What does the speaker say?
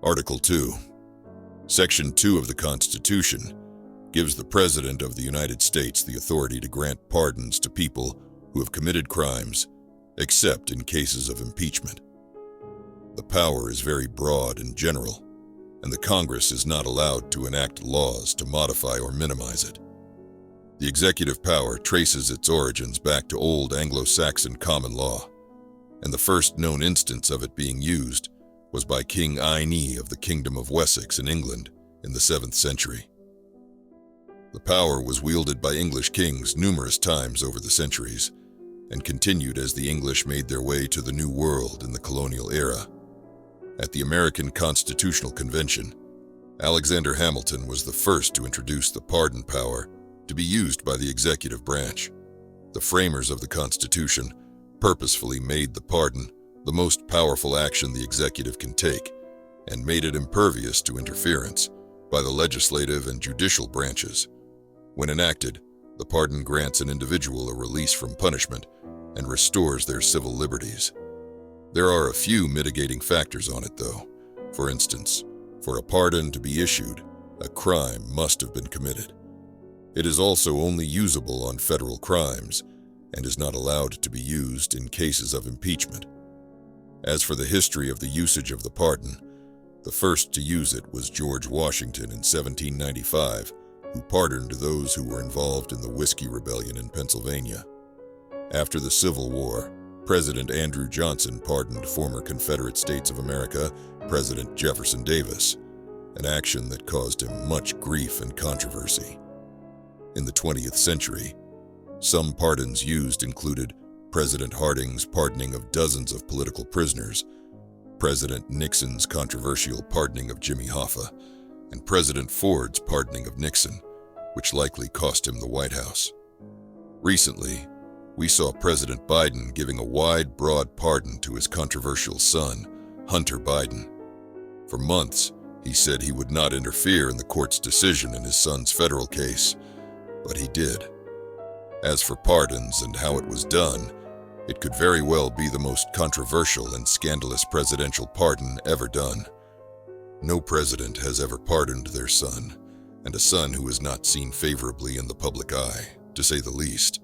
Article 2. Section 2 of the Constitution gives the President of the United States the authority to grant pardons to people who have committed crimes, except in cases of impeachment. The power is very broad and general, and the Congress is not allowed to enact laws to modify or minimize it. The executive power traces its origins back to old Anglo-Saxon common law, and the first known instance of it being used was by King Aine of the Kingdom of Wessex in England in the 7th century. The power was wielded by English kings numerous times over the centuries, and continued as the English made their way to the New World in the colonial era. At the American Constitutional Convention, Alexander Hamilton was the first to introduce the pardon power to be used by the executive branch. The framers of the Constitution purposefully made the pardon the most powerful action the executive can take, and made it impervious to interference by the legislative and judicial branches. When enacted, the pardon grants an individual a release from punishment and restores their civil liberties. There are a few mitigating factors on it, though. For instance, for a pardon to be issued, a crime must have been committed. It is also only usable on federal crimes and is not allowed to be used in cases of impeachment. As for the history of the usage of the pardon, the first to use it was George Washington in 1795, who pardoned those who were involved in the Whiskey Rebellion in Pennsylvania. After the Civil War, President Andrew Johnson pardoned former Confederate States of America President Jefferson Davis, an action that caused him much grief and controversy. In the 20th century, some pardons used included President Harding's pardoning of dozens of political prisoners, President Nixon's controversial pardoning of Jimmy Hoffa, and President Ford's pardoning of Nixon, which likely cost him the White House. Recently, we saw President Biden giving a wide, broad pardon to his controversial son, Hunter Biden. For months, he said he would not interfere in the court's decision in his son's federal case, but he did. As for pardons and how it was done, it could very well be the most controversial and scandalous presidential pardon ever done. No president has ever pardoned their son, and a son who is not seen favorably in the public eye, to say the least.